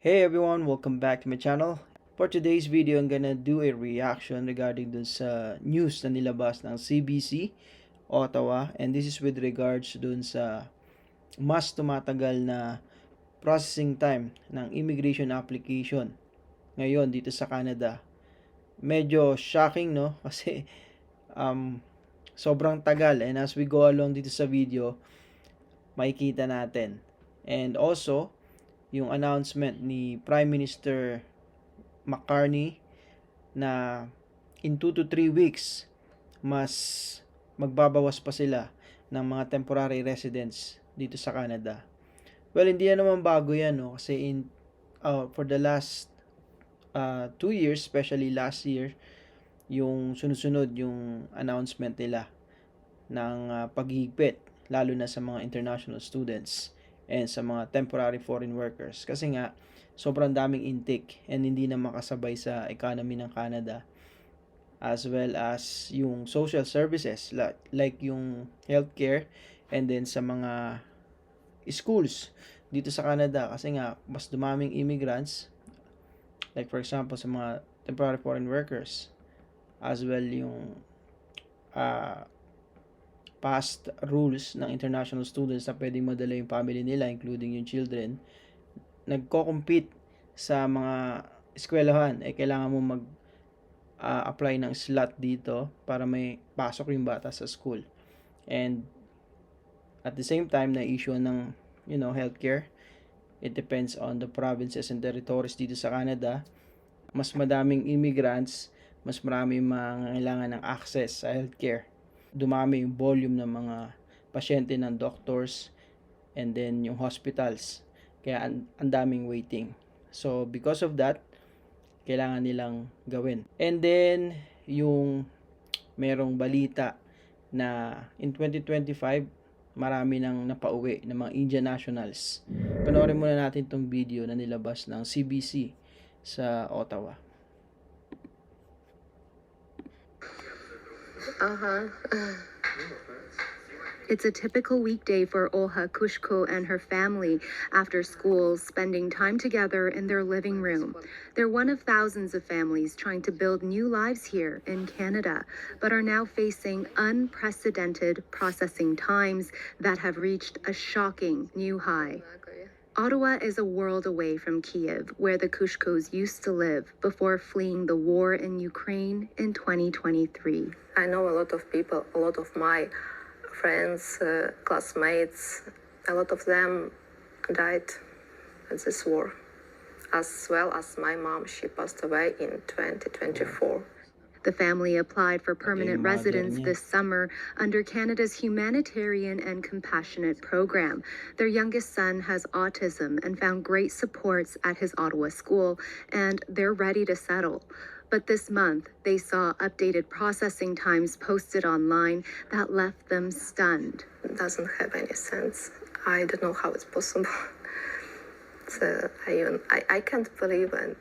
Hey everyone, welcome back to my channel. For today's video, I'm gonna do a reaction regarding dun sa news na nilabas ng CBC, Ottawa, and this is with regards dun sa mas tumatagal na processing time ng immigration application ngayon dito sa Canada. Medyo shocking, no? Kasi um, sobrang tagal, and as we go along dito sa video, makikita natin. And also, yung announcement ni Prime Minister McCartney na in 2 to 3 weeks mas magbabawas pa sila ng mga temporary residents dito sa Canada. Well, hindi yan naman bago yan, no? Kasi for the last 2 years, especially last year, yung sunod-sunod yung announcement nila ng paghihigpit, lalo na sa mga international students and sa mga temporary foreign workers. Kasi nga, sobrang daming intake and hindi na makasabay sa economy ng Canada, as well as yung social services like yung healthcare and then sa mga schools dito sa Canada, kasi nga mas dumaming immigrants, like for example sa mga temporary foreign workers, as well yung uh, past rules ng international students na pwedeng madala yung family nila, including yung children, nagko-compete sa mga eskwelahan, kailangan mo mag apply ng slot dito para may pasok yung bata sa school. And at the same time, na issue ng healthcare, it depends on the provinces and territories dito sa Canada. Mas madaming immigrants, mas marami mga kailangan ng access sa healthcare. Dumami yung volume ng mga pasyente ng doctors and then yung hospitals. Kaya ang daming waiting. So because of that, kailangan nilang gawin. And then yung merong balita na in 2025 marami nang napauwi ng mga Indian nationals. Panoorin muna natin tong video na nilabas ng CBC sa Ottawa. It's a typical weekday for Olha Kushko and her family after school, spending time together in their living room. They're one of thousands of families trying to build new lives here in Canada, but are now facing unprecedented processing times that have reached a shocking new high. Ottawa is a world away from Kiev, where the Kushkos used to live before fleeing the war in Ukraine in 2023. I know a lot of people, a lot of my friends, classmates, a lot of them died in this war, as well as my mom. She passed away in 2024. The family applied for permanent residence this summer under Canada's Humanitarian and Compassionate Program. Their youngest son has autism and found great supports at his Ottawa school, and they're ready to settle. But this month, they saw updated processing times posted online that left them stunned. It doesn't have any sense. I don't know how it's possible. I can't believe it.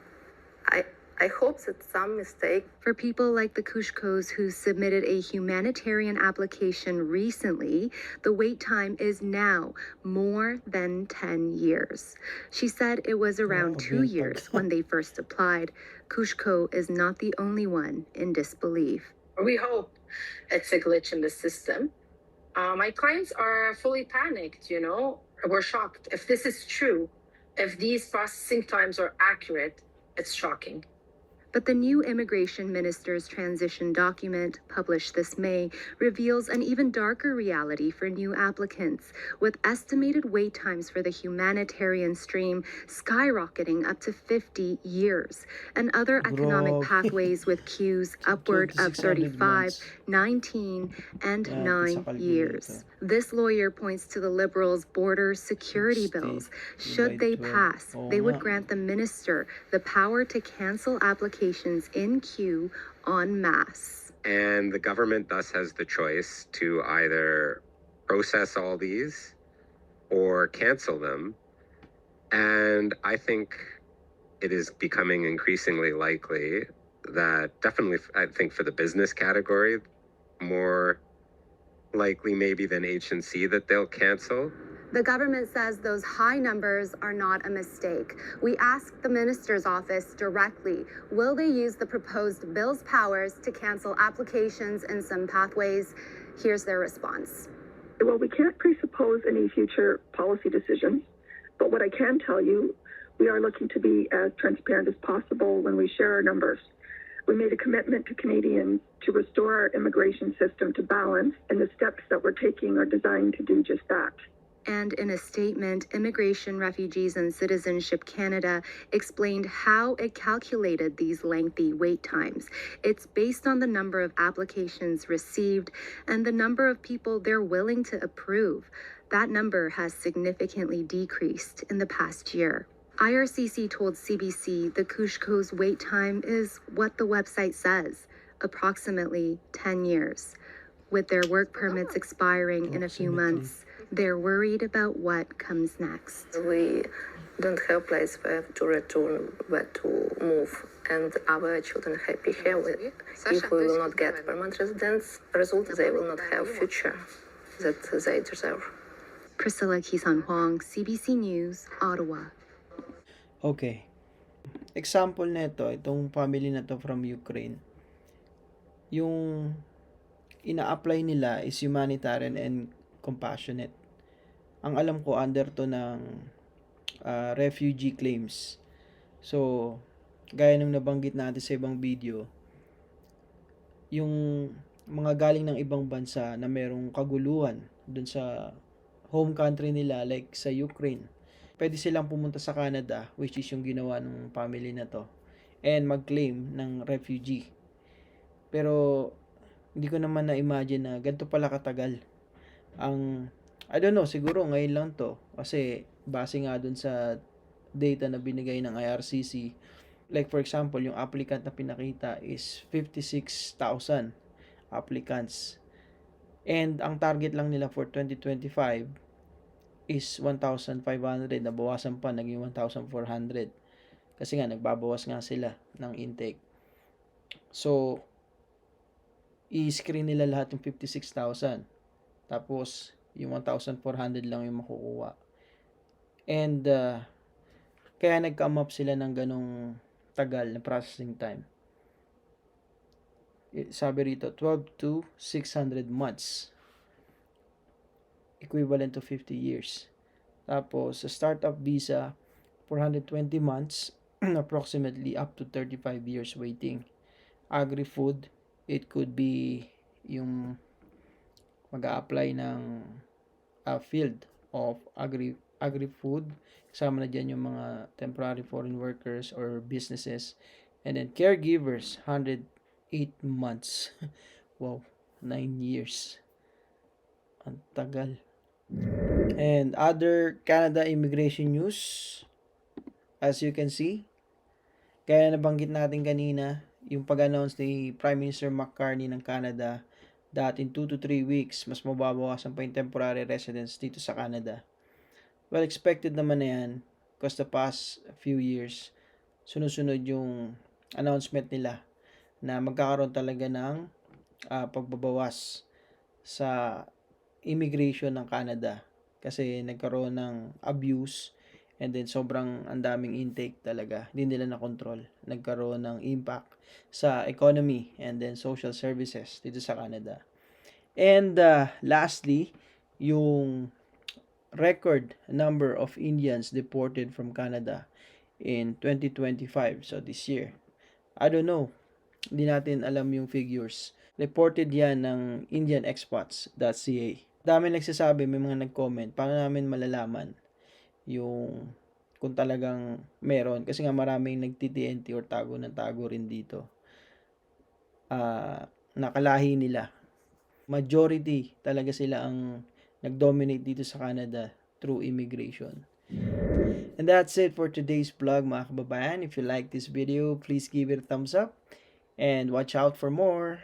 I hope it's some mistake. For people like the Kushkos who submitted a humanitarian application recently, the wait time is now more than 10 years. She said it was around 2 years when they first applied. Kushko is not the only one in disbelief. We hope it's a glitch in the system. My clients are fully panicked, We're shocked. If this is true, if these processing times are accurate, it's shocking. But the new immigration minister's transition document, published this May, reveals an even darker reality for new applicants, with estimated wait times for the humanitarian stream skyrocketing up to 50 years, and other economic pathways with queues upward of 35, 19, and 9 years. This lawyer points to the Liberals' border security bills. Should they pass, they would grant the minister the power to cancel applications in queue en masse. And the government thus has the choice to either process all these or cancel them. And I think it is becoming increasingly likely that, definitely, I think for the business category, more likely maybe than H&C that they'll cancel. The government says those high numbers are not a mistake. We asked the minister's office directly, will they use the proposed bill's powers to cancel applications in some pathways? Here's their response. Well, we can't presuppose any future policy decisions, but what I can tell you, we are looking to be as transparent as possible when we share our numbers. We made a commitment to Canadians to restore our immigration system to balance, and the steps that we're taking are designed to do just that. And in a statement, Immigration, Refugees and Citizenship Canada explained how it calculated these lengthy wait times. It's based on the number of applications received and the number of people they're willing to approve. That number has significantly decreased in the past year. IRCC told CBC the Kushko's wait time is what the website says, approximately 10 years. With their work permits expiring in a few months, they're worried about what comes next. We don't have place where to return, where to move, and our children happy here. If we will not get permanent residence, result they will not have future that they deserve. Priscilla Kisan Huang, CBC News, Ottawa. Okay. Example nito, itong family na to from Ukraine. Yung ina-apply nila is humanitarian and compassionate. Ang alam ko, under to ng refugee claims. So, gaya nung nabanggit natin sa ibang video, yung mga galing ng ibang bansa na merong kaguluhan dun sa home country nila, like sa Ukraine, pwede silang pumunta sa Canada, which is yung ginawa ng family na to, and mag-claim ng refugee. Pero, hindi ko naman na-imagine na ganito pala katagal. I don't know, siguro ngayon lang to. Kasi, base nga dun sa data na binigay ng IRCC, like for example, yung applicant na pinakita is 56,000 applicants. And, ang target lang nila for 2025 is 1,500, nabawasan pa, naging 1,400. Kasi nga, nagbabawas nga sila ng intake. So, i-screen nila lahat yung 56,000. Tapos, yung 1,400 lang yung makukuha. And, kaya nag-come up sila ng ganong tagal na processing time. Sabi rito, 12 to 600 months. Equivalent to 50 years. Tapos, sa startup visa, 420 months, approximately up to 35 years waiting. Agri-food, it could be yung mag-a-apply ng field of agri-food. Kasama na dyan yung mga temporary foreign workers or businesses. And then caregivers, 108 months. Wow, 9 years. Ang tagal. And other Canada immigration news, as you can see, kaya nabanggit natin kanina, yung pag-announce ni Prime Minister Mark Carney ng Canada that in 2 to 3 weeks, mas mababawasan pa yung temporary residence dito sa Canada. Well, expected naman na yan because the past few years, sunod-sunod yung announcement nila na magkakaroon talaga ng pagbabawas sa immigration ng Canada kasi nagkaroon ng abuse and then sobrang ang daming intake talaga, hindi nila na control, nagkaroon ng impact sa economy and then social services dito sa Canada. And lastly, yung record number of Indians deported from Canada in 2025, so this year. I don't know, hindi natin alam yung figures. Reported yan ng indianexpats.ca. Dami nagsasabi, may mga nag-comment, paano namin malalaman yung kung talagang meron. Kasi nga maraming nag-TNT or tago ng tago rin dito. Nakalahi nila. Majority talaga sila ang nag-dominate dito sa Canada through immigration. And that's it for today's vlog, mga kababayan. If you like this video, please give it a thumbs up and watch out for more.